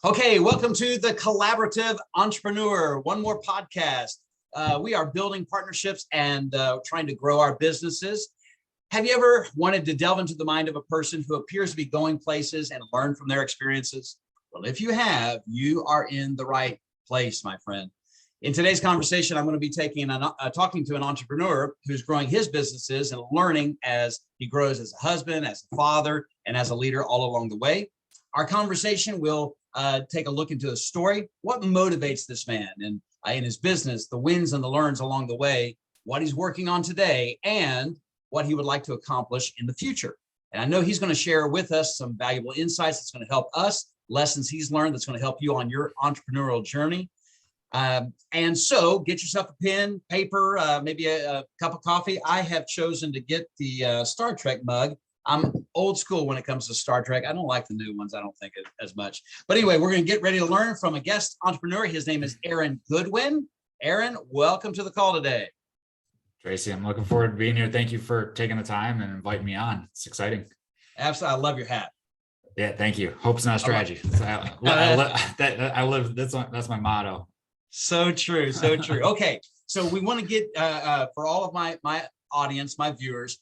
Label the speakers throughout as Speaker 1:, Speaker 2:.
Speaker 1: Okay, welcome to the Collaborative Entrepreneur, one more podcast. We are building partnerships and trying to grow our businesses. Have you ever wanted to delve into the mind of a person who appears to be going places and learn from their experiences? Well, if you have, you are in the right place, my friend. In today's conversation, I'm going to be talking to an entrepreneur who's growing his businesses and learning as he grows as a husband, as a father, and as a leader all along the way. Our conversation will take a look into a story, what motivates this man and in his business, the wins and the learns along the way, what he's working on today, and what he would like to accomplish in the future. And I know he's going to share with us some valuable insights that's going to help us, lessons he's learned that's going to help you on your entrepreneurial journey. And so get yourself a pen, paper, maybe a cup of coffee. I have chosen to get the Star Trek mug. I'm old school when it comes to Star Trek. I don't like the new ones. I don't think as much. But anyway, we're going to get ready to learn from a guest entrepreneur. His name is Aaron Goodwin. Aaron, welcome to the call today.
Speaker 2: Tracy, I'm looking forward to being here. Thank you for taking the time and inviting me on. It's exciting.
Speaker 1: Absolutely. I love your hat.
Speaker 2: Yeah, thank you. Hope's not a strategy. I live. That's my motto.
Speaker 1: So true. So true. Okay. So we want to get for all of my audience, my viewers,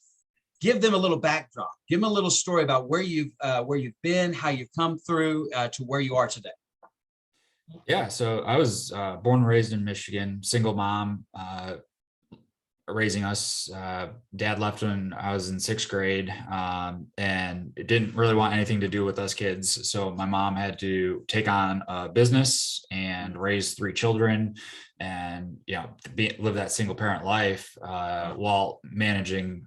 Speaker 1: give them a little backdrop. Give them a little story about where you've been, how you've come through to where you are today.
Speaker 2: Yeah. So I was born and raised in Michigan, single mom, raising us. Dad left when I was in sixth grade, and it didn't really want anything to do with us kids. So my mom had to take on a business and raise three children, and live that single parent life while managing.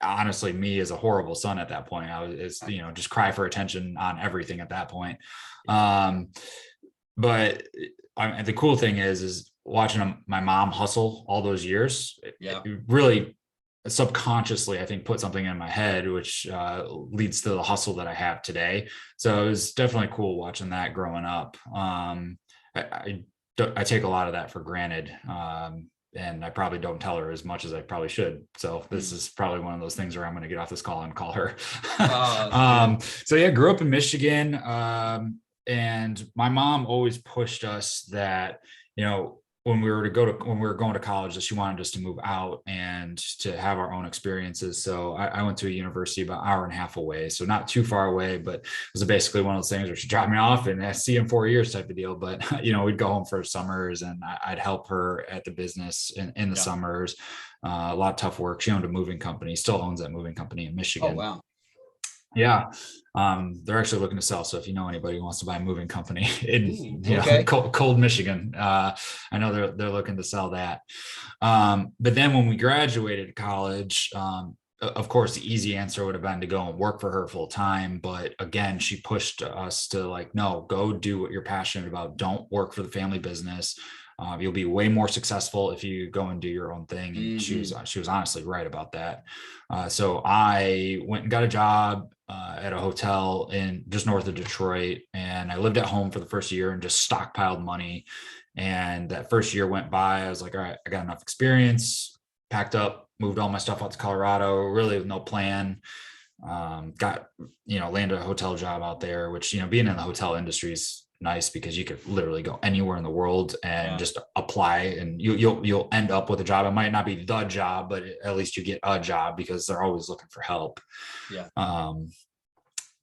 Speaker 2: Honestly, me as a horrible son at that point. I was, just cry for attention on everything at that point. But the cool thing is watching my mom hustle all those years. It really subconsciously, I think, put something in my head, which leads to the hustle that I have today. So it was definitely cool watching that growing up. I take a lot of that for granted. And I probably don't tell her as much as I probably should. So this is probably one of those things where I'm going to get off this call and call her. Grew up in Michigan. And my mom always pushed us that, when we were going to college, that she wanted us to move out and to have our own experiences. So I went to a university about an hour and a half away. So not too far away, but it was basically one of those things where she dropped me off and I see you in 4 years type of deal. But, we'd go home for summers and I'd help her at the business in the summers. A lot of tough work. She owned a moving company, still owns that moving company in Michigan.
Speaker 1: Oh, wow.
Speaker 2: Yeah. They're actually looking to sell. So if you know anybody who wants to buy a moving company in cold Michigan, I know they're looking to sell that. But then when we graduated college, of course, the easy answer would have been to go and work for her full time. But again, she pushed us to no, go do what you're passionate about. Don't work for the family business. You'll be way more successful if you go and do your own thing. And she was honestly right about that. So I went and got a job at a hotel in just north of Detroit. And I lived at home for the first year and just stockpiled money. And that first year went by. I was like, all right, I got enough experience, packed up, moved all my stuff out to Colorado, really with no plan. Landed a hotel job out there, which, being in the hotel industry is nice because you could literally go anywhere in the world and just apply, and you'll end up with a job. It might not be the job, but at least you get a job because they're always looking for help.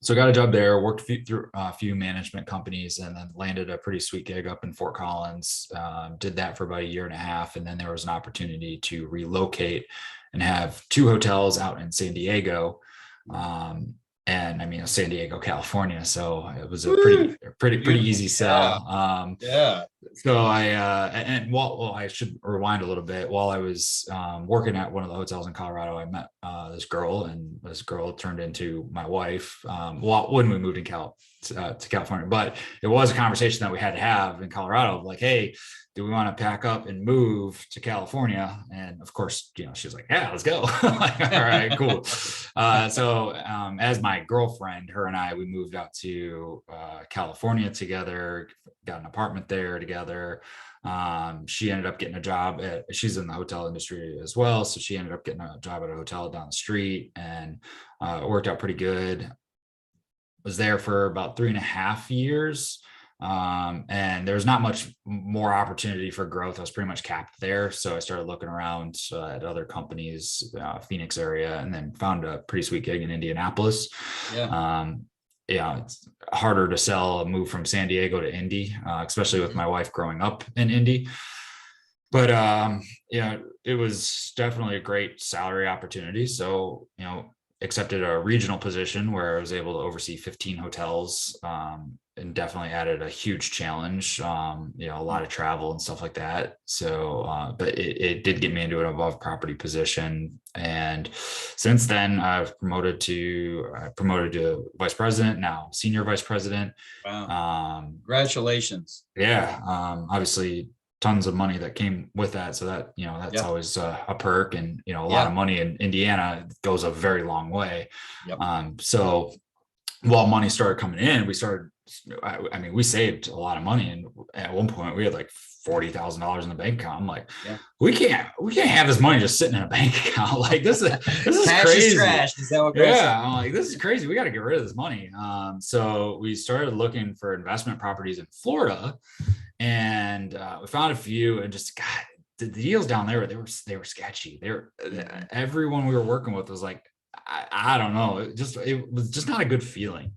Speaker 2: So I got a job there, worked through a few management companies, and then landed a pretty sweet gig up in Fort Collins. Did that for about a year and a half, and then there was an opportunity to relocate and have two hotels out in San Diego. And San Diego, California. So it was a pretty easy sell. So I should rewind a little bit. While I was working at one of the hotels in Colorado, I met this girl, and this girl turned into my wife. When we moved to California, but it was a conversation that we had to have in Colorado, like, hey, do we want to pack up and move to California? And of course, she was like, yeah, let's go. Like, all right, cool. So as my girlfriend, her and I, we moved out to California together, got an apartment there together. She ended up getting a job she's in the hotel industry as well. So she ended up getting a job at a hotel down the street, and it worked out pretty good. Was there for about 3.5 years. And there's not much more opportunity for growth. I was pretty much capped there. So I started looking around at other companies, Phoenix area, and then found a pretty sweet gig in Indianapolis. Yeah, it's harder to sell a move from San Diego to Indy, especially with my wife growing up in Indy. But yeah, it was definitely a great salary opportunity. So, accepted a regional position where I was able to oversee 15 hotels, and definitely added a huge challenge, a lot of travel and stuff like that. So, but it did get me into an above property position. And since then I've promoted to vice president, now senior vice president.
Speaker 1: Wow. Congratulations.
Speaker 2: Yeah. Obviously tons of money that came with that. So that, that's always a perk, and, a lot of money in Indiana goes a very long way. So while money started coming in, we saved a lot of money. And at one point we had like $40,000 in the bank account. I'm like, we can't have this money just sitting in a bank account. Like this is
Speaker 1: cash
Speaker 2: crazy.
Speaker 1: Is trash. Is that what
Speaker 2: I'm like, this is crazy. We got to get rid of this money. So we started looking for investment properties in Florida, and we found a few, and just, God, the deals down there, they were sketchy. Everyone we were working with was like, I don't know. It was just not a good feeling.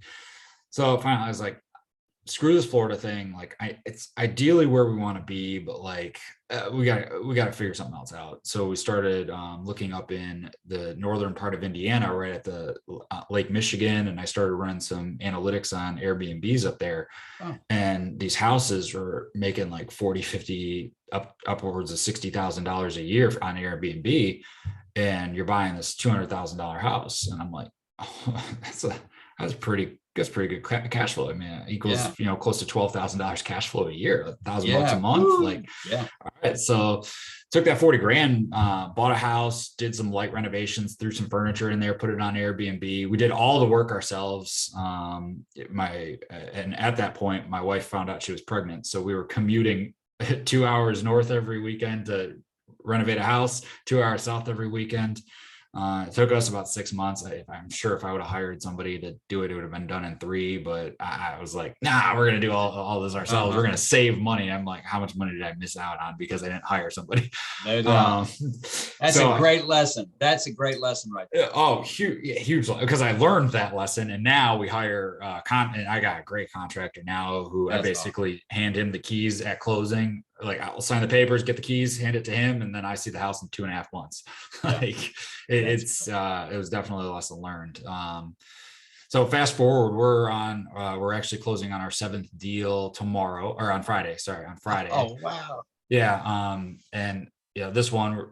Speaker 2: So finally I was like, screw this Florida thing. Like it's ideally where we want to be, but like we got to figure something else out. So we started looking up in the northern part of Indiana, right at the Lake Michigan. And I started running some analytics on Airbnbs up there. And these houses were making like 40, 50 upwards of $60,000 a year on Airbnb. And you're buying this $200,000 house. And I'm like, oh, that's pretty good cash flow. I mean, it equals, close to $12,000 cash flow a year, $1,000 a month. Woo. Like, all right. So took that 40 grand, bought a house, did some light renovations, threw some furniture in there, put it on Airbnb. We did all the work ourselves. And at that point, my wife found out she was pregnant. So we were commuting 2 hours north every weekend to renovate a house, 2 hours south every weekend. It took us about 6 months. I'm sure if I would have hired somebody to do it, it would have been done in 3. But I was like, nah, we're going to do all this ourselves. We're going to save money. I'm like, how much money did I miss out on because I didn't hire somebody?
Speaker 1: No doubt. That's a great lesson. That's a great lesson right there.
Speaker 2: Oh, huge. Because I learned that lesson. And now we hire, and I got a great contractor now who I basically hand him the keys at closing. Like, I'll sign the papers, get the keys, hand it to him, and then I see the house in 2.5 months. Like it was definitely a lesson learned. So fast forward, we're actually closing on our 7th deal tomorrow, or on Friday. Sorry, on Friday.
Speaker 1: Oh, wow.
Speaker 2: Yeah. And this one,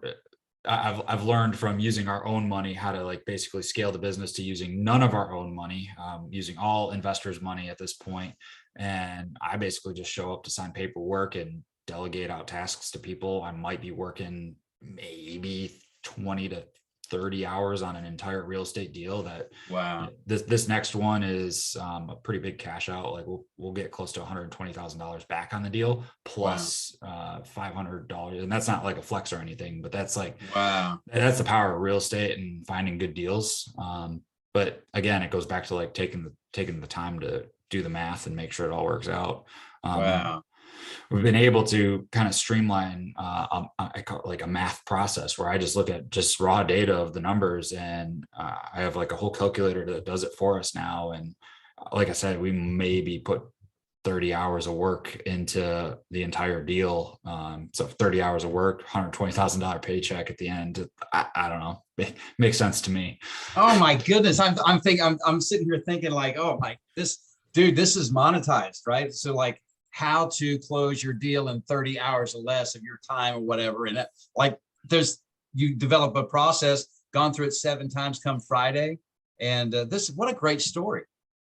Speaker 2: I've learned from using our own money how to like basically scale the business to using none of our own money, using all investors' money at this point. And I basically just show up to sign paperwork and delegate out tasks to people. I might be working maybe 20 to 30 hours on an entire real estate deal. This next one is a pretty big cash out. Like we'll get close to $120,000 back on the deal plus $500. And that's not like a flex or anything, but that's like, that's the power of real estate and finding good deals. But again, it gogoes back to like taking the time to do the math and make sure it all works out. We've been able to kind of streamline I call it like a math process where I just look at just raw data of the numbers, and I have like a whole calculator that does it for us now. And like I said, we maybe put 30 hours of work into the entire deal. So 30 hours of work, $120,000 paycheck at the end. I don't know. It makes sense to me.
Speaker 1: Oh my goodness. I'm sitting here thinking like, oh my, this is monetized, right? So like, how to close your deal in 30 hours or less of your time or whatever. And you develop a process, gone through it 7 times come Friday. And what a great story.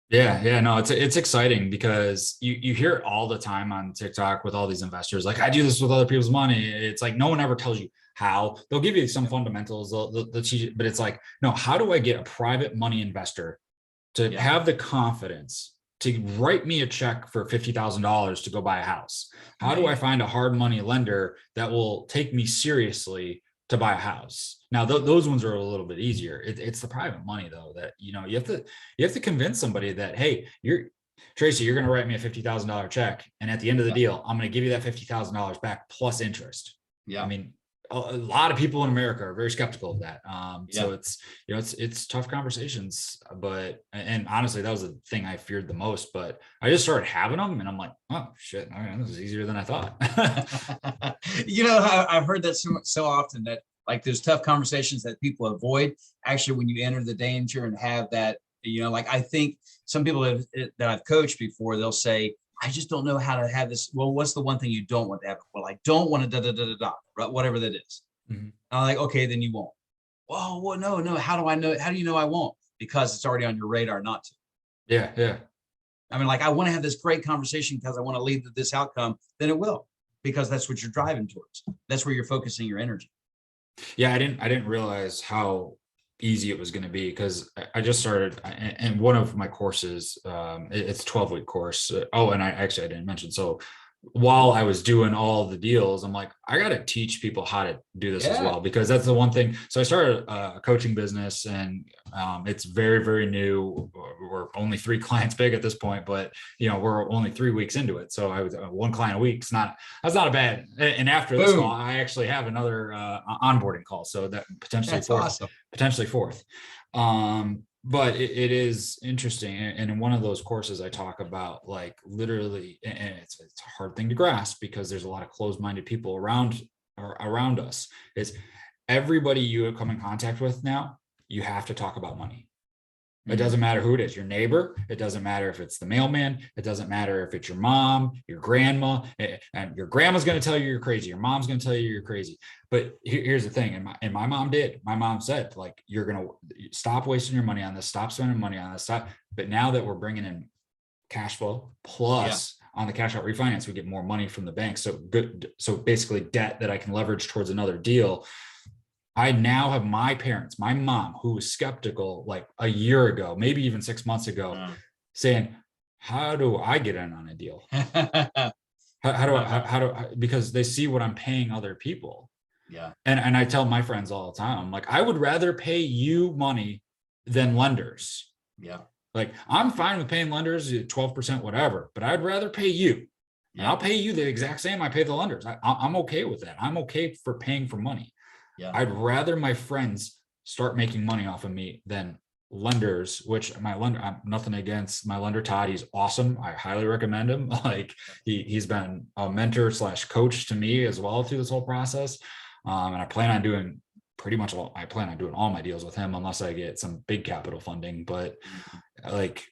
Speaker 2: Yeah. No, it's exciting because you hear it all the time on TikTok with all these investors. Like, I do this with other people's money. It's like, no one ever tells you how. They'll give you some fundamentals, they'll teach you, but it's like, no, how do I get a private money investor to have the confidence to write me a check for $50,000 to go buy a house? How do I find a hard money lender that will take me seriously to buy a house? Now, those ones are a little bit easier. It's the private money though, that, you have to convince somebody that, hey, Tracy, you're going to write me a $50,000 check. And at the end of the
Speaker 1: Yeah.
Speaker 2: deal, I'm going to give you that $50,000 back plus interest.
Speaker 1: Yeah.
Speaker 2: I mean, a lot of people in America are very skeptical of that. So
Speaker 1: Yeah.
Speaker 2: it's tough conversations, and honestly, that was the thing I feared the most, but I just started having them and I'm like, oh shit, all right, this is easier than I thought.
Speaker 1: I've heard that so often that like those tough conversations that people avoid, actually, when you enter the danger and have that, like I think some people that I've coached before, they'll say, I just don't know how to have this. Well, what's the one thing you don't want to happen? Well, I don't want to da da da da da, right? Whatever that is.
Speaker 2: Mm-hmm.
Speaker 1: I'm like, okay, then you won't. Well, no. How do I know? How do you know I won't? Because it's already on your radar not to.
Speaker 2: Yeah, yeah.
Speaker 1: I mean, like I want to have this great conversation because I want to lead to this outcome. Then it will, because that's what you're driving towards. That's where you're focusing your energy.
Speaker 2: Yeah, I didn't realize how easy it was going to be, because I just started, and one of my courses, it's a 12-week course. And I didn't mention, so while I was doing all the deals, I'm like, I got to teach people how to do this as well, because that's the one thing. So I started a coaching business, and it's very, very new. We're only 3 clients big at this point, but we're only 3 weeks into it. So I was 1 client a week. That's not a bad. And after this call, I actually have another onboarding call. So that potentially fourth. But it is interesting, and in one of those courses I talk about, like, literally, and it's a hard thing to grasp because there's a lot of closed-minded people around us, is everybody you come in contact with now, you have to talk about money. It doesn't matter who it is, your neighbor. It doesn't matter if it's the mailman. It doesn't matter if it's your mom, your grandma, and your grandma's going to tell you you're crazy. Your mom's going to tell you you're crazy. But here's the thing. And my mom did. My mom said, like, you're going to stop wasting your money on this, stop spending money on this, stop. But now that we're bringing in cash flow plus on the cash out refinance, we get more money from the bank. So good. So basically debt that I can leverage towards another deal. I now have my parents, my mom, who was skeptical like a year ago, maybe even 6 months ago, saying, how do I get in on a deal? how do I, because they see what I'm paying other people.
Speaker 1: Yeah.
Speaker 2: And I tell my friends all the time, I'm like, I would rather pay you money than lenders.
Speaker 1: Yeah.
Speaker 2: Like, I'm fine with paying lenders 12%, whatever, but I'd rather pay you. And I'll pay you the exact same I pay the lenders. I'm okay with that. I'm okay for paying for money. Yeah. I'd rather my friends start making money off of me than lenders, which my lender, I'm nothing against my lender, Todd. He's awesome. I highly recommend him. Like, he's been a mentor / coach to me as well through this whole process. And I plan on doing all my deals with him, unless I get some big capital funding. But like,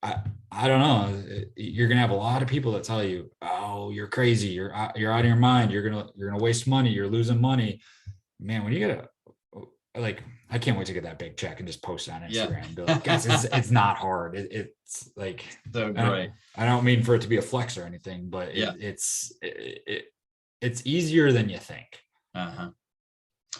Speaker 2: I don't know. You're gonna have a lot of people that tell you, "Oh, you're crazy. You're out of your mind. You're gonna waste money. You're losing money." Man, when you get I can't wait to get that big check and just post it on Instagram and be like, guys, it's not hard. It's like,
Speaker 1: so great.
Speaker 2: I don't mean for it to be a flex or anything, but it's easier than you think.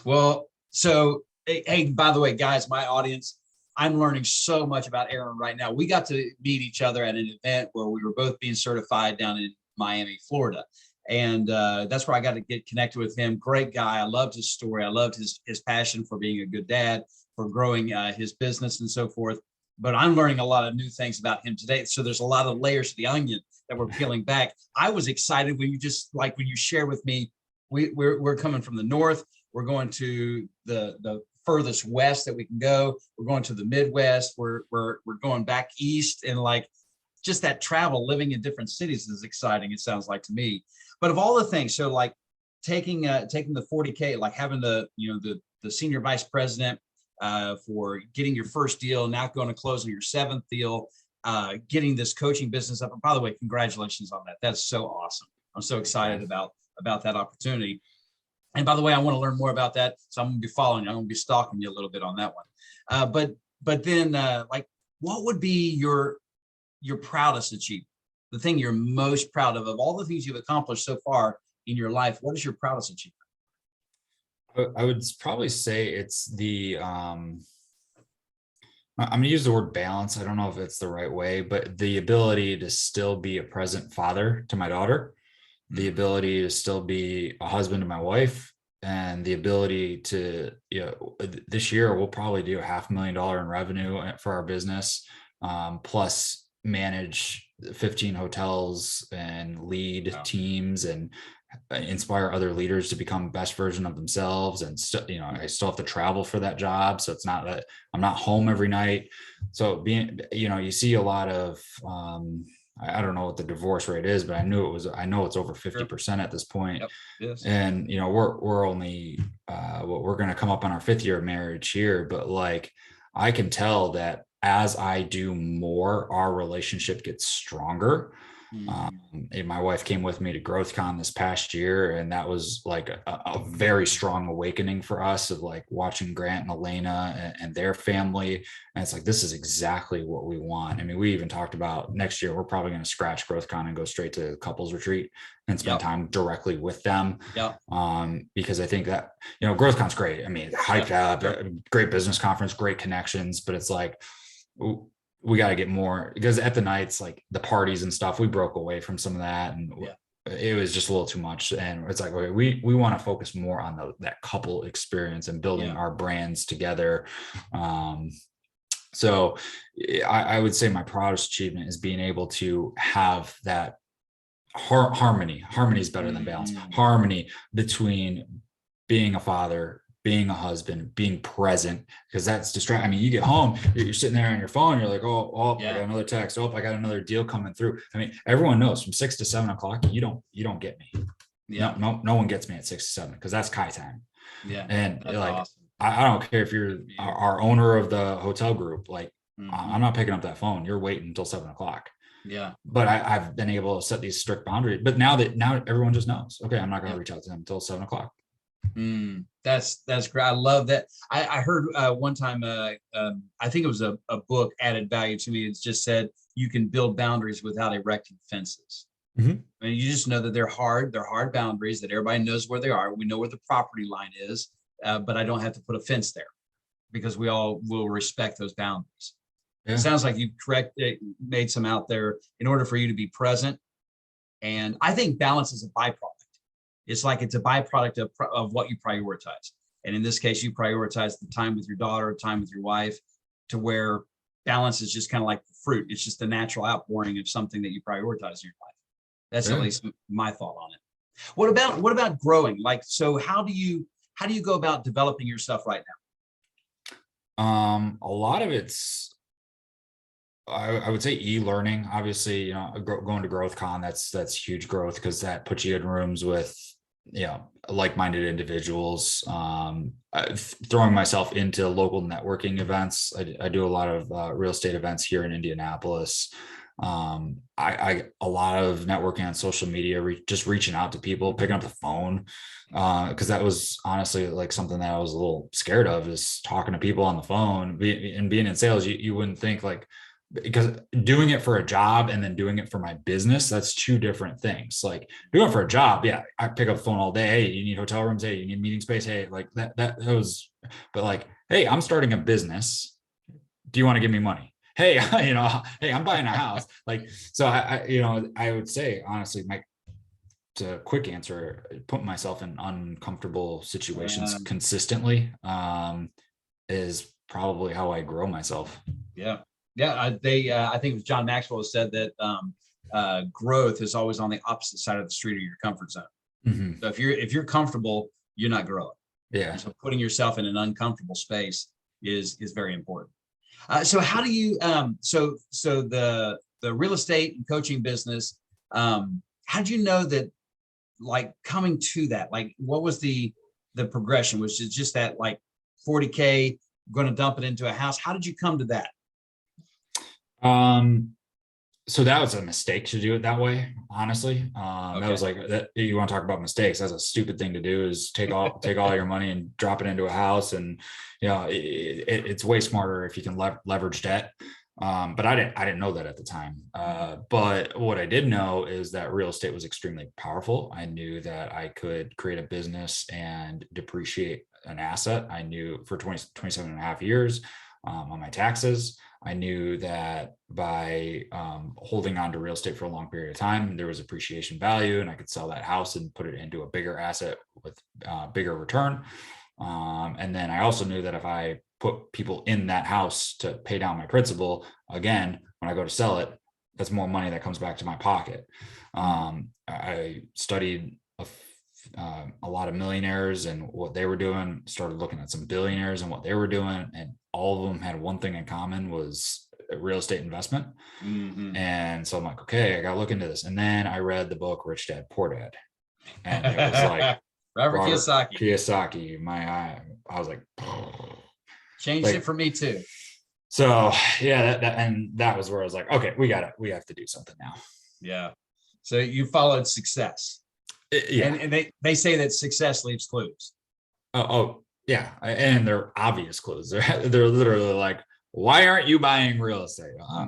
Speaker 1: Well, so, hey, by the way, guys, my audience, I'm learning so much about Aaron right now. We got to meet each other at an event where we were both being certified down in Miami, Florida. And that's where I got to get connected with him. Great guy. I loved his story. I loved his passion for being a good dad, for growing his business and so forth. But I'm learning a lot of new things about him today. So there's a lot of layers to the onion that we're peeling back. I was excited when you share with me, we're coming from the north. We're going to the furthest west that we can go. We're going to the Midwest. We're going back east, and like, just that travel, living in different cities is exciting. It sounds like to me. But of all the things, so like taking the 40K, like having the senior vice president for getting your first deal, now going to close on your 7th deal, getting this coaching business up. And by the way, congratulations on that. That's so awesome. I'm so excited about that opportunity. And by the way, I want to learn more about that. So I'm going to be following you. I'm going to be stalking you a little bit on that one. But then like, what would be your proudest achievement? The thing you're most proud of all the things you've accomplished so far in your life, what is your proudest achievement?
Speaker 2: I would probably say it's the, I'm going to use the word balance. I don't know if it's the right way, but the ability to still be a present father to my daughter, the ability to still be a husband to my wife, and the ability to, this year we'll probably do $500,000 in revenue for our business, plus manage 15 hotels and lead teams and inspire other leaders to become best version of themselves. And I still have to travel for that job. So it's not that I'm not home every night. So you see a lot of, I don't know what the divorce rate is, but I know it's over 50% at this point.
Speaker 1: Yep. Yes.
Speaker 2: And, we're only, we're going to come up on our 5th year of marriage here, but like, I can tell that as I do more, our relationship gets stronger. And my wife came with me to GrowthCon this past year, and that was like a very strong awakening for us of like watching Grant and Elena and their family. And it's like, this is exactly what we want. I mean, we even talked about next year, we're probably going to scratch GrowthCon and go straight to couples retreat and spend time directly with them. Because I think that, GrowthCon's great. I mean, hyped up, great business conference, great connections, but it's like, we got to get more, because at the nights, like the parties and stuff, we broke away from some of that, and it was just a little too much. And it's like, okay, we want to focus more on that couple experience and building our brands together. So I would say my proudest achievement is being able to have that harmony. Harmony is better than balance. Harmony between being a father, being a husband, being present, because that's distracting. I mean, you get home, you're sitting there on your phone, you're like, I got another text. I got another deal coming through. I mean, everyone knows from 6 to 7 o'clock, you don't get me. No one gets me at 6 to 7, because that's Kai time. And like, awesome. I don't care if you're our owner of the hotel group, like I'm not picking up that phone. You're waiting until 7 o'clock. But I've been able to set these strict boundaries. But now everyone just knows, okay, I'm not going to reach out to them until 7 o'clock.
Speaker 1: That's great. I love that. I heard one time, I think it was a book added value to me. It's just said you can build boundaries without erecting fences. I mean, you just know that they're hard boundaries, that everybody knows where they are. We know where the property line is, but I don't have to put a fence there, because we all will respect those boundaries. It sounds like you made some out there in order for you to be present. And I think balance is a byproduct. It's like it's a byproduct of what you prioritize. And in this case, you prioritize the time with your daughter, time with your wife, to where balance is just kind of like the fruit. It's just a natural outpouring of something that you prioritize in your life. That's at least my thought on it. What about growing? Like, so how do you go about developing your stuff right
Speaker 2: now? A lot of it's, I would say e-learning. Obviously, going to GrowthCon, that's huge growth, because that puts you in rooms with like-minded individuals. Throwing myself into local networking events. I do a lot of real estate events here in Indianapolis. A lot of networking on social media, just reaching out to people, picking up the phone, because that was honestly like something that I was a little scared of, is talking to people on the phone. And being in sales, you wouldn't think, like, because doing it for a job and then doing it for my business, that's two different things. Like, doing it for a job, I pick up the phone all day. Hey, you need hotel rooms. Hey, you need meeting space. Hey, like that was, but like, hey, I'm starting a business. Do you want to give me money? Hey, hey, I'm buying a house. Like, so I would say, honestly, to quick answer, put myself in uncomfortable situations consistently is probably how I grow myself.
Speaker 1: I think it was John Maxwell who said that growth is always on the opposite side of the street of your comfort zone. So if you're comfortable, you're not growing. And so putting yourself in an uncomfortable space is very important. So how do you so the real estate and coaching business, how did you know that, like, coming to that, like, what was the progression? Was it just that, like, 40K, going to dump it into a house? How did you come to that?
Speaker 2: So that was a mistake to do it that way, honestly. That was like, that, you want to talk about mistakes, that's a stupid thing to do, is take all your money and drop it into a house. And it's way smarter if you can leverage debt. But I didn't know that at the time. But what I did know is that real estate was extremely powerful. I knew that I could create a business and depreciate an asset. I knew for 27 and a half years on my taxes, I knew that by holding on to real estate for a long period of time, there was appreciation value, and I could sell that house and put it into a bigger asset with bigger return. And then I also knew that if I put people in that house to pay down my principal, again, when I go to sell it, that's more money that comes back to my pocket. I studied a lot of millionaires and what they were doing, started looking at some billionaires and what they were doing. And all of them had one thing in common, was real estate investment. And so I'm like, okay, I got to look into this. And then I read the book, Rich Dad, Poor Dad. And it was like,
Speaker 1: Robert
Speaker 2: Kiyosaki. I was like,
Speaker 1: changed it for me too.
Speaker 2: So yeah, that was where I was like, okay, we have to do something now.
Speaker 1: Yeah. So you followed success.
Speaker 2: Yeah.
Speaker 1: And they say that success leaves clues.
Speaker 2: Oh yeah. And they're obvious clues. They're literally like, why aren't you buying real estate?
Speaker 1: I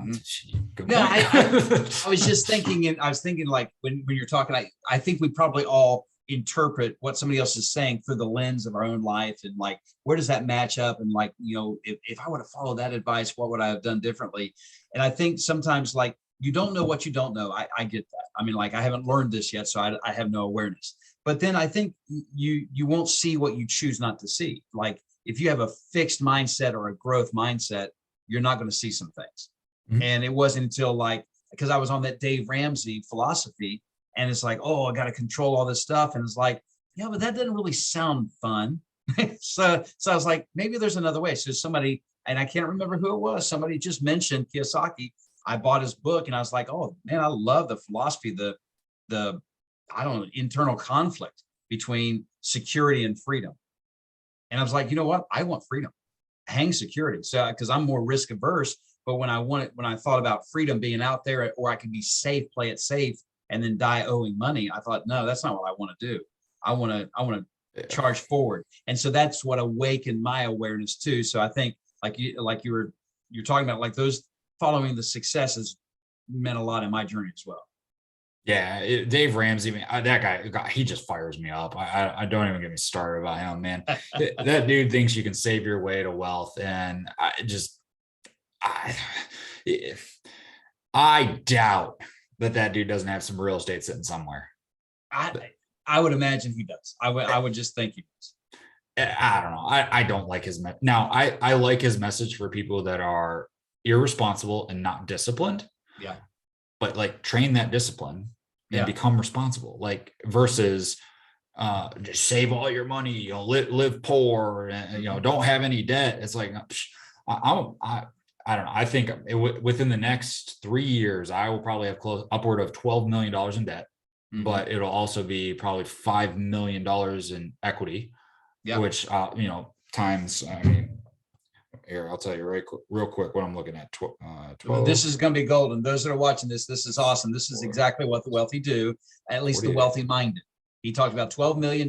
Speaker 1: was just thinking, and I was thinking like when you're talking, I think we probably all interpret what somebody else is saying through the lens of our own life, and like, where does that match up? And like, if I would have followed that advice, what would I have done differently? And I think sometimes like, you don't know what you don't know. I get that. I mean, like, I haven't learned this yet, so I have no awareness. But then I think you won't see what you choose not to see. Like, if you have a fixed mindset or a growth mindset, you're not going to see some things. And it wasn't until like, because I was on that Dave Ramsey philosophy, and it's like, oh, I got to control all this stuff. And it's like, yeah, but that doesn't really sound fun. So I was like, maybe there's another way. So somebody, and I can't remember who it was, somebody just mentioned Kiyosaki. I bought his book and I was like, oh man, I love the philosophy, the I don't know, internal conflict between security and freedom. And I was like, you know what? I want freedom. Hang security. So, because I'm more risk averse, but when I thought about freedom being out there, or I could be safe, play it safe, and then die owing money, I thought, no, that's not what I want to do. I want to charge forward. And so that's what awakened my awareness too. So I think you're talking about, like, those following the successes meant a lot in my journey as well.
Speaker 2: Yeah, Dave Ramsey, man, that guy, he just fires me up. I don't even get me started about him, man. That dude thinks you can save your way to wealth, and I doubt that dude doesn't have some real estate sitting somewhere.
Speaker 1: I would imagine he does. I would just think he does.
Speaker 2: I don't know. I don't like his now. I like his message for people that are irresponsible and not disciplined.
Speaker 1: Yeah.
Speaker 2: But like, train that discipline and become responsible, like, versus just save all your money, live poor, and don't have any debt. It's like, I don't know. I think within the next 3 years, I will probably have upward of $12 million in debt, but it'll also be probably $5 million in equity, which, times, I mean, here, I'll tell you real quick what I'm looking at. 12.
Speaker 1: This is going to be golden. Those that are watching this is awesome. This is exactly what the wealthy do, at least the wealthy minded. He talked about $12 million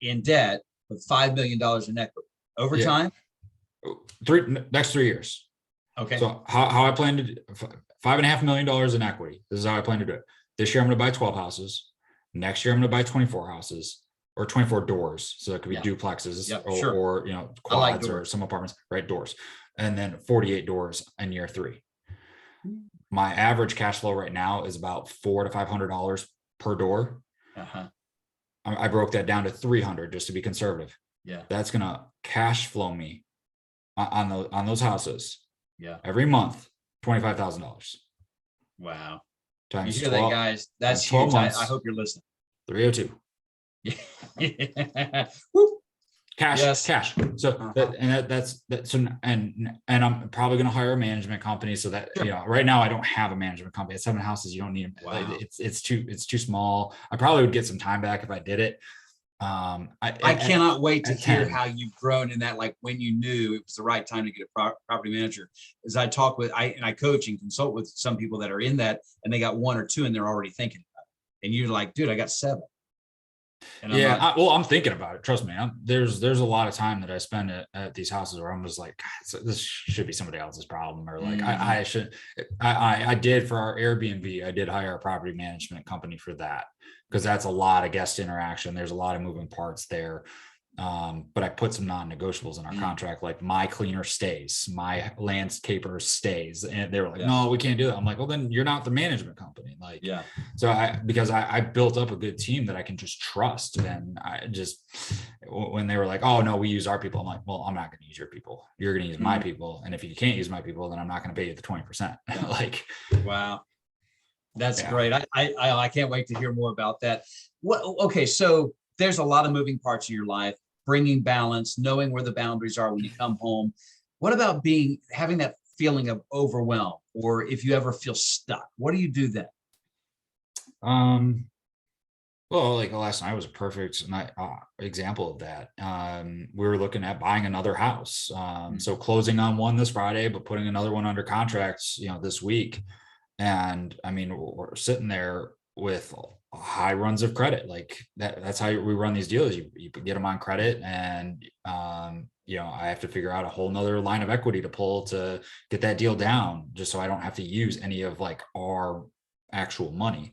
Speaker 1: in debt with $5 million in equity over time.
Speaker 2: Next 3 years.
Speaker 1: Okay.
Speaker 2: So how I plan to do $5.5 million in equity. This is how I plan to do it. This year, I'm going to buy 12 houses. Next year, I'm going to buy 24 houses. Or 24 doors. So it could be duplexes or quads, or some apartments, right? Doors. And then 48 doors in year 3. My average cash flow right now is about $400 to $500 per door. I broke that down to 300 just to be conservative.
Speaker 1: Yeah.
Speaker 2: That's going to cash flow me on those houses.
Speaker 1: Yeah.
Speaker 2: Every month, $25,000.
Speaker 1: Wow.
Speaker 2: Times
Speaker 1: you hear
Speaker 2: 12,
Speaker 1: that, guys? That's huge. I hope you're listening.
Speaker 2: 302. Cash. So that's so, and I'm probably going to hire a management company, so that right now I don't have a management company. At 7 houses, you don't need them. Wow. It's too small. I probably would get some time back if I did it.
Speaker 1: I cannot wait to hear how you've grown in that, like, when you knew it was the right time to get a property manager. As I talk with, I coach and consult with some people that are in that, and they got 1 or 2 and they're already thinking about it. And you're like, dude, I got 7.
Speaker 2: And I'm thinking about it. Trust me. There's a lot of time that I spend at these houses where I'm just like, God, this should be somebody else's problem, or like I did for our Airbnb. I did hire a property management company for that, because that's a lot of guest interaction. There's a lot of moving parts there. But I put some non-negotiables in our contract, like my cleaner stays, my landscaper stays. And they were like, no, we can't do that. I'm like, well, then you're not the management company. Like, so because I built up a good team that I can just trust. And I just, when they were like, oh no, we use our people. I'm like, well, I'm not going to use your people. You're going to use my people. And if you can't use my people, then I'm not going to pay you the 20%. Like,
Speaker 1: wow. That's great. I can't wait to hear more about that. Okay. So there's a lot of moving parts of your life, bringing balance, knowing where the boundaries are when you come home. What about having that feeling of overwhelm, or if you ever feel stuck, what do you do then?
Speaker 2: Well, like last night was a perfect example of that. We were looking at buying another house. So closing on one this Friday, but putting another one under contracts, this week. And I mean, we're sitting there with high runs of credit. Like that's how we run these deals. You get them on credit, and I have to figure out a whole nother line of equity to pull to get that deal down, just so I don't have to use any of like our actual money.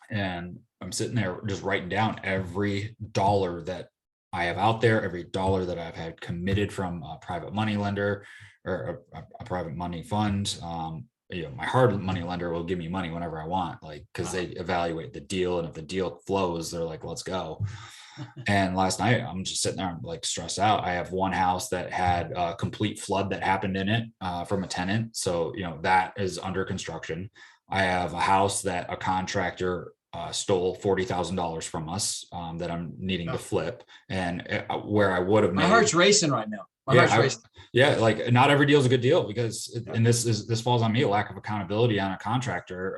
Speaker 2: And I'm sitting there just writing down every dollar that I have out there, every dollar that I've had committed from a private money lender or a private money fund. My hard money lender will give me money whenever I want, like, because they evaluate the deal. And if the deal flows, they're like, let's go. And last night I'm just sitting there, I'm like stressed out. I have one house that had a complete flood that happened in it from a tenant. So, that is under construction. I have a house that a contractor stole $40,000 from us that I'm needing to flip, and where I would have made.
Speaker 1: My heart's racing right now.
Speaker 2: Like not every deal is a good deal, because and this falls on me, a lack of accountability on a contractor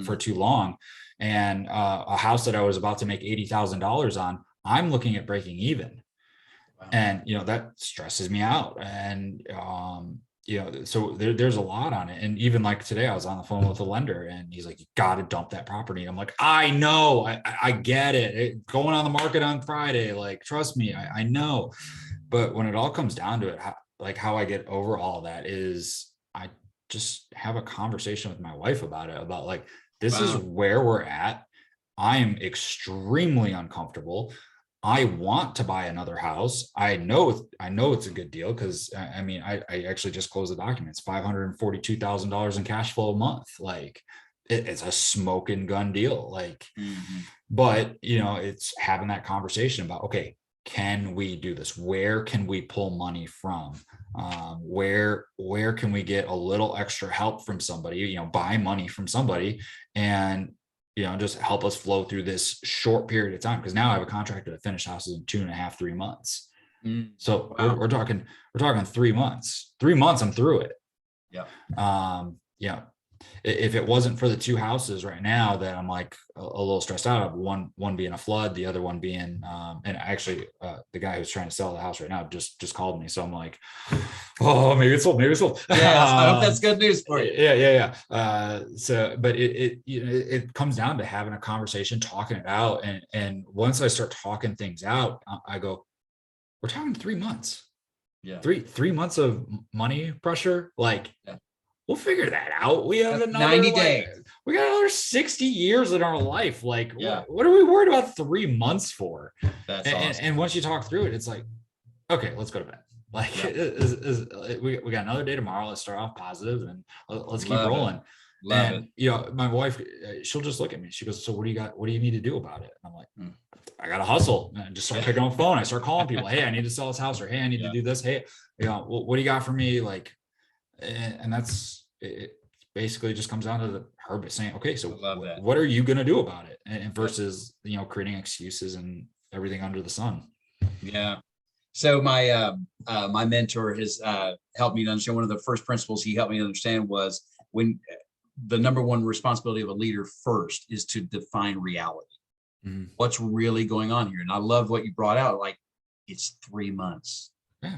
Speaker 2: for too long. And a house that I was about to make $80,000 on, I'm looking at breaking even. Wow. And that stresses me out. And so there's a lot on it. And even like today, I was on the phone with a lender, and he's like, you got to dump that property. I'm like, I know, I get it. Going on the market on Friday, like, trust me, I know. But when it all comes down to it, how I get over all that is I just have a conversation with my wife about it, about like, this is where we're at. I am extremely uncomfortable. I want to buy another house. I know it's a good deal, because I actually just closed the documents, $542,000 in cash flow a month. Like it's a smoking gun deal. Like, but it's having that conversation about, okay, can we do this? Where can we pull money from? Where can we get a little extra help from somebody, buy money from somebody, and just help us flow through this short period of time. Because now I have a contractor to finish houses in 2.5, 3 months. So we're talking 3 months. 3 months, I'm through it. If it wasn't for the two houses right now that I'm like a little stressed out of, one being a flood, the other one being and actually the guy who's trying to sell the house right now just called me, so I'm like, oh, maybe it's sold.
Speaker 1: I hope that's good news for you.
Speaker 2: So but it comes down to having a conversation, talking it out, and once I start talking things out, I go, we're talking 3 months. Three months of money pressure, like we'll figure that out. We have another
Speaker 1: 90 days.
Speaker 2: We got another 60 years in our life. Like, what are we worried about 3 months for? That's awesome. And once you talk through it, it's like, okay, let's go to bed. Like, we got another day tomorrow. Let's start off positive and let's keep rolling. And my wife, she'll just look at me. She goes, so what do you got? What do you need to do about it? And I'm like, I got to hustle. And I just start picking up the phone. I start calling people. Hey, I need to sell this house, or hey, I need to do this. Hey, what do you got for me? Like, and that's it. Basically just comes down to her saying, okay, so what are you going to do about it? And versus, creating excuses and everything under the sun.
Speaker 1: Yeah. So my mentor has helped me to understand, one of the first principles he helped me to understand was, when the number one responsibility of a leader first is to define reality. What's really going on here? And I love what you brought out. Like, it's 3 months. Yeah.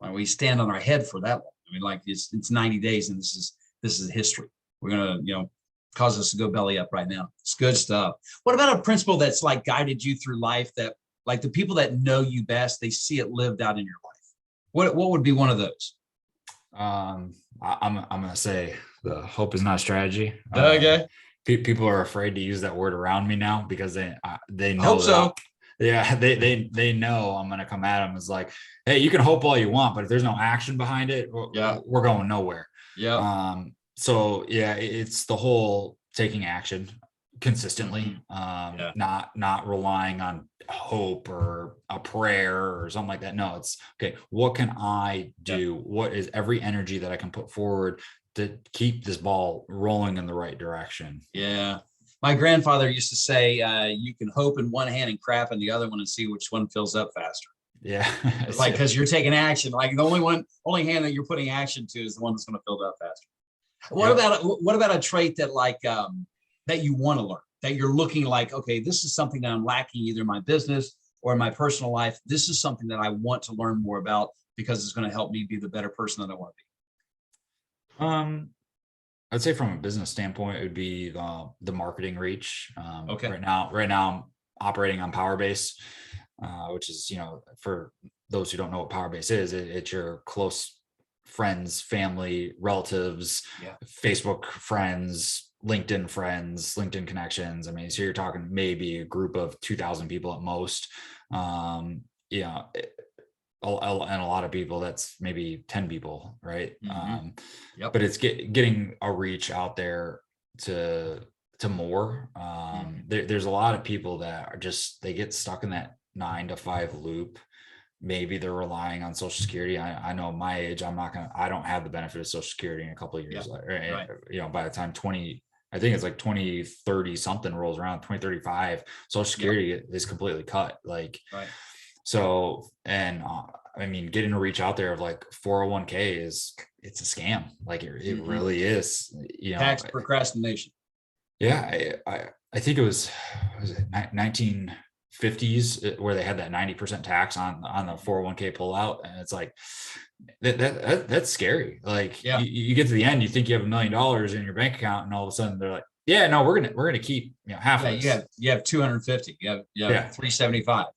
Speaker 1: Like, we stand on our head for that long. I mean, like it's 90 days, and this is history. We're gonna, cause us to go belly up right now. It's good stuff. What about a principle that's like guided you through life, that like the people that know you best, they see it lived out in your life? What would be one of those?
Speaker 2: I'm gonna say the hope is not a strategy.
Speaker 1: Okay.
Speaker 2: People are afraid to use that word around me now, because they know
Speaker 1: hope so.
Speaker 2: Yeah, they know I'm gonna come at them. It's like, hey, you can hope all you want, but if there's no action behind it, we're going nowhere.
Speaker 1: Yeah.
Speaker 2: So yeah, it's the whole taking action consistently, not relying on hope or a prayer or something like that. No, it's okay. What can I do? What is every energy that I can put forward to keep this ball rolling in the right direction?
Speaker 1: Yeah. My grandfather used to say, you can hope in one hand and crap in the other one and see which one fills up faster.
Speaker 2: Yeah.
Speaker 1: Like, because you're taking action. Like the only hand that you're putting action to is the one that's going to fill up faster. What about a trait that that you want to learn, that you're looking like, okay, this is something that I'm lacking either in my business or in my personal life. This is something that I want to learn more about because it's going to help me be the better person that I want to
Speaker 2: be. I'd say from a business standpoint, it would be the marketing reach.
Speaker 1: Okay.
Speaker 2: Right now I'm operating on Powerbase, which is, for those who don't know what Powerbase is, it's your close friends, family, relatives, Facebook friends, LinkedIn connections. I mean, so you're talking maybe a group of 2,000 people at most. And a lot of people, that's maybe 10 people, right? But it's getting a reach out there to more. There's a lot of people that are they get stuck in that 9 to 5 loop. Maybe they're relying on Social Security. I know my age, I don't have the benefit of Social Security in a couple of years. Right. By the time 2030 something rolls around, 2035, Social Security is completely cut. So, and I mean, getting a reach out there of like 401k it's a scam. Like it really is,
Speaker 1: tax procrastination.
Speaker 2: Yeah. I think it was 1950s where they had that 90% tax on the 401k pullout. And it's like, that's scary. Like you get to the end, you think you have $1 million in your bank account, and all of a sudden they're like, yeah, no, we're going to keep, half of this.
Speaker 1: You have 250, you have 375.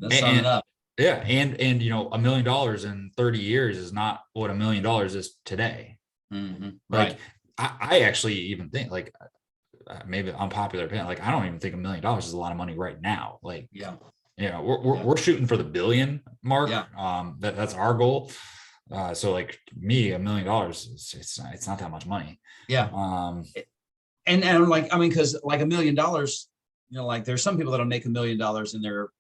Speaker 1: That's not enough.
Speaker 2: Yeah. And $1 million in 30 years is not what $1 million is today. Like I actually even think, like, maybe unpopular opinion, like I don't even think $1 million is a lot of money right now. Like, we're shooting for the billion mark. That's our goal. So like me, $1 million, it's not that much money.
Speaker 1: And like, I mean, because like $1 million, like there's some people that'll make $1 million in their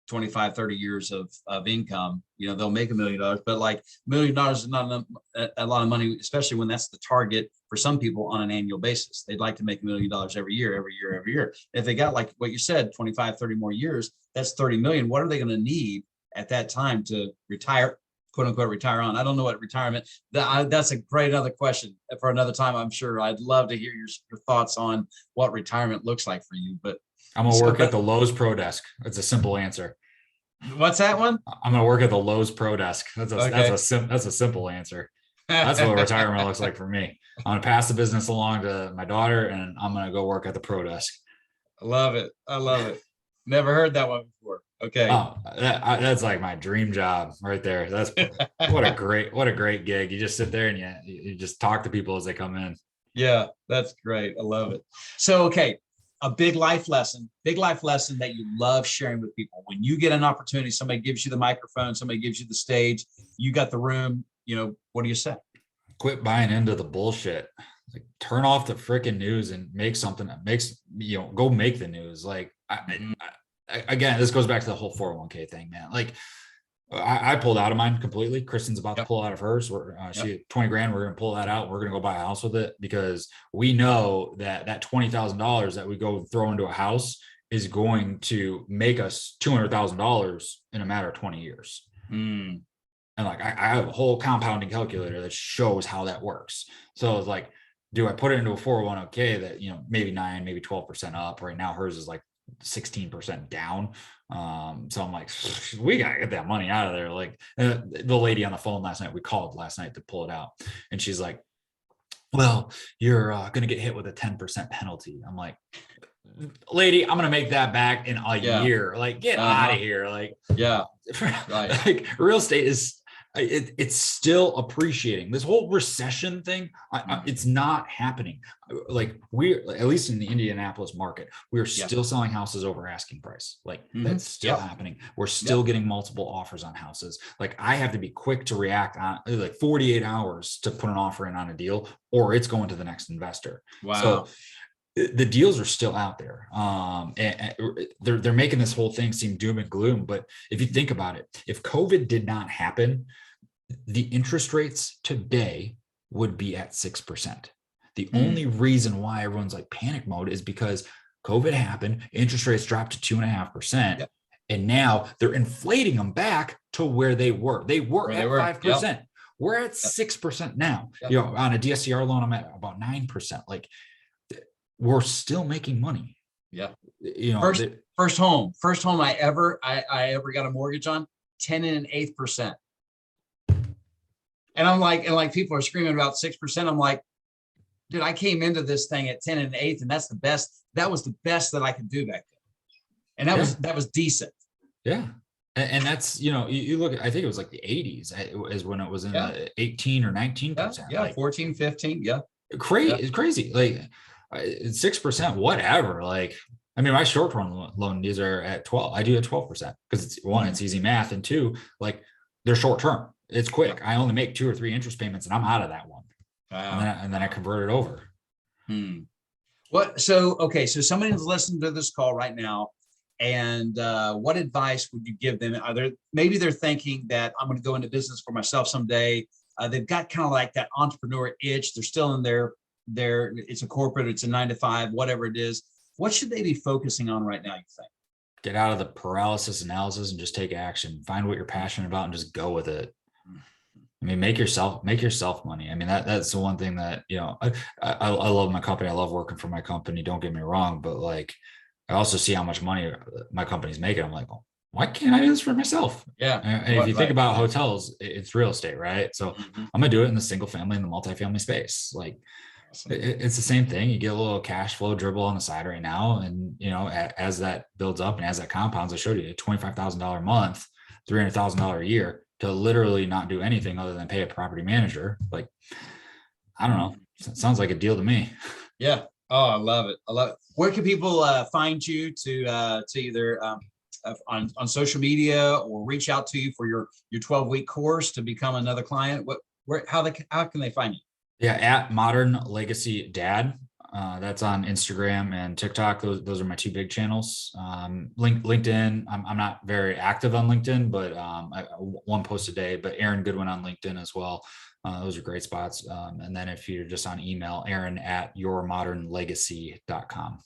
Speaker 1: 25, 30 years of income. They'll make $1 million, but like $1 million is not a lot of money, especially when that's the target for some people on an annual basis. They'd like to make $1 million every year. If they got, like what you said, 25, 30 more years, that's 30 million. What are they going to need at that time to retire, quote unquote, retire on? I don't know what retirement, that's a great other question for another time. I'm sure I'd love to hear your thoughts on what retirement looks like for you, but
Speaker 2: I'm going to work at the Lowe's Pro Desk. That's a simple answer.
Speaker 1: What's that one?
Speaker 2: I'm going to work at the Lowe's Pro Desk. That's a simple answer. That's what retirement looks like for me. I'm going to pass the business along to my daughter, and I'm going to go work at the Pro Desk.
Speaker 1: I love it. Never heard that one before. Okay.
Speaker 2: Oh, that's like my dream job right there. That's what a great gig. You just sit there and you just talk to people as they come in.
Speaker 1: Yeah, that's great. I love it. So, okay. A big life lesson that you love sharing with people. When you get an opportunity, somebody gives you the microphone, somebody gives you the stage, you got the room, what do you say?
Speaker 2: Quit buying into the bullshit. Like, turn off the freaking news and make something that makes, go make the news. Like, again, this goes back to the whole 401k thing, man. Like, I pulled out of mine completely. Kristen's about to pull out of hers. She 20 grand. We're going to pull that out. We're going to go buy a house with it, because we know that $20,000 that we go throw into a house is going to make us $200,000 in a matter of 20 years. And like, I have a whole compounding calculator that shows how that works. So it's like, do I put it into a 401k that, maybe 9, maybe 12% up? Right now, hers is like 16% down. So I'm like, we gotta get that money out of there. Like, the lady on the phone last night, we called last night to pull it out, and she's like, well, you're gonna get hit with a 10% penalty. I'm like, lady, I'm gonna make that back in a year. Like, get out of here. Like,
Speaker 1: right.
Speaker 2: Like, real estate is, it's still appreciating. This whole recession thing, it's not happening. Like we're, at least in the Indianapolis market, we're still selling houses over asking price. Like that's still happening. We're still getting multiple offers on houses. Like I have to be quick to react on like 48 hours to put an offer in on a deal, or it's going to the next investor.
Speaker 1: Wow.
Speaker 2: So the deals are still out there. And they're making this whole thing seem doom and gloom. But if you think about it, if COVID did not happen, the interest rates today would be at 6%. The only reason why everyone's like panic mode is because COVID happened, interest rates dropped to 2.5%. And now they're inflating them back to where they were. They were at 5%. We're at 6% now. You know, on a DSCR loan, I'm at about 9%. Like, we're still making money. You know,
Speaker 1: first home I ever got a mortgage on, 10.125%. And I'm like, people are screaming about 6%. I'm like, dude, I came into this thing at 10.125%, and that's the best. That was the best that I could do back then. And that was decent.
Speaker 2: Yeah. And that's, you know, you look at, I think it was like the 80s is when it was in the 18 or 19%.
Speaker 1: Yeah,
Speaker 2: like
Speaker 1: 14, 15. Yeah.
Speaker 2: It's crazy. Like 6%, whatever. Like, I mean, my short-term loan, these are at 12. I do at 12% because it's one, it's easy math. And two, like they're short-term. It's quick. I only make 2 or 3 interest payments and I'm out of that one. Wow. And then I convert it over.
Speaker 1: So somebody's listening to this call right now. And what advice would you give them? Maybe they're thinking that I'm going to go into business for myself someday. They've got kind of like that entrepreneur itch. They're still in their it's a corporate, it's a 9-to-5, whatever it is. What should they be focusing on right now, you think?
Speaker 2: Get out of the paralysis analysis and just take action. Find what you're passionate about and just go with it. I mean, make yourself money. I mean, that's the one thing that, you know, I love my company. I love working for my company. Don't get me wrong, but like, I also see how much money my company's making. I'm like, well, why can't I do this for myself?
Speaker 1: Yeah.
Speaker 2: And if you think about hotels, it's real estate, right? So I'm gonna do it in the single family and the multifamily space. Like, it's the same thing. You get a little cash flow dribble on the side right now, and you know, as that builds up and as that compounds, I showed you $25,000 a month, $300,000 a year to literally not do anything other than pay a property manager. Like, I don't know. It sounds like a deal to me.
Speaker 1: Yeah. Oh, I love it. Where can people find you to either on social media or reach out to you for your 12-week course to become another client? How can they find you?
Speaker 2: Yeah, at Modern Legacy Dad. That's on Instagram and TikTok. Those are my 2 big channels. LinkedIn. I'm not very active on LinkedIn, but one post a day. But Aaron Goodwin on LinkedIn as well. Those are great spots. And then if you're just on email, aaron@yourmodernlegacy.com.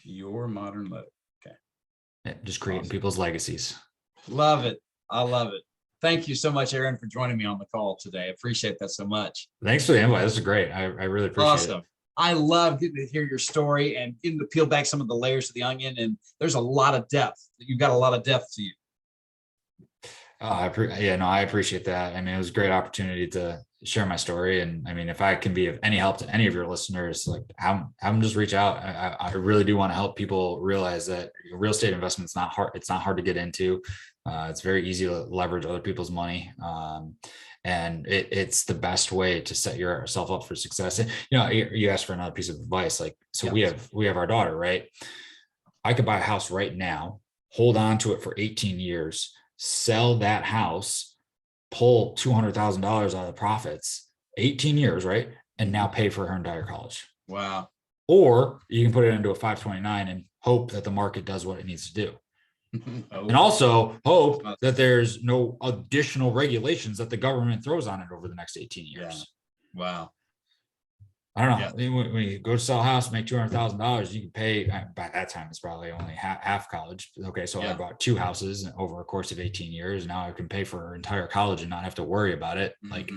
Speaker 1: Your Modern Legacy. Okay.
Speaker 2: Yeah, just creating people's legacies.
Speaker 1: Love it. I love it. Thank you so much, Aaron, for joining me on the call today. I appreciate that so much.
Speaker 2: Thanks for the invite. This is great. I really appreciate it.
Speaker 1: I love getting to hear your story and getting to peel back some of the layers of the onion. And there's a lot of depth. You've got a lot of depth to you.
Speaker 2: I appreciate that. I mean, it was a great opportunity to share my story. And I mean, if I can be of any help to any of your listeners, like have them just reach out. I really do want to help people realize that real estate investment is not hard. It's not hard to get into. It's very easy to leverage other people's money. And it's the best way to set yourself up for success. And, you know, you asked for another piece of advice. Like, so we have our daughter, right? I could buy a house right now, hold on to it for 18 years, sell that house, pull $200,000 out of the profits, 18 years, right? And now pay for her entire college.
Speaker 1: Wow.
Speaker 2: Or you can put it into a 529 and hope that the market does what it needs to do. And also hope that there's no additional regulations that the government throws on it over the next 18 years.
Speaker 1: Yeah. Wow.
Speaker 2: I don't know. Yeah. When you go to sell a house, make $200,000, you can pay, by that time, it's probably only half college. Okay. So I bought 2 houses over a course of 18 years. Now I can pay for her entire college and not have to worry about it. Like,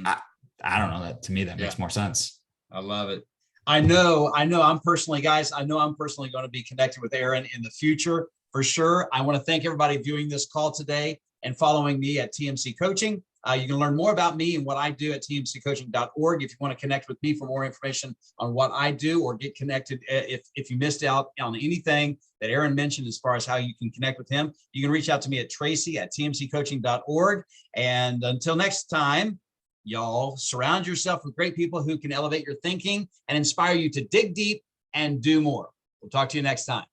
Speaker 2: I don't know, that to me, that makes more sense.
Speaker 1: I love it. I know I'm personally going to be connected with Aaron in the future for sure. I want to thank everybody viewing this call today and following me at TMC Coaching. You can learn more about me and what I do at tmccoaching.org. If you want to connect with me for more information on what I do, or get connected, if you missed out on anything that Aaron mentioned as far as how you can connect with him, you can reach out to me at tracy@tmccoaching.org. And until next time, y'all, surround yourself with great people who can elevate your thinking and inspire you to dig deep and do more. We'll talk to you next time.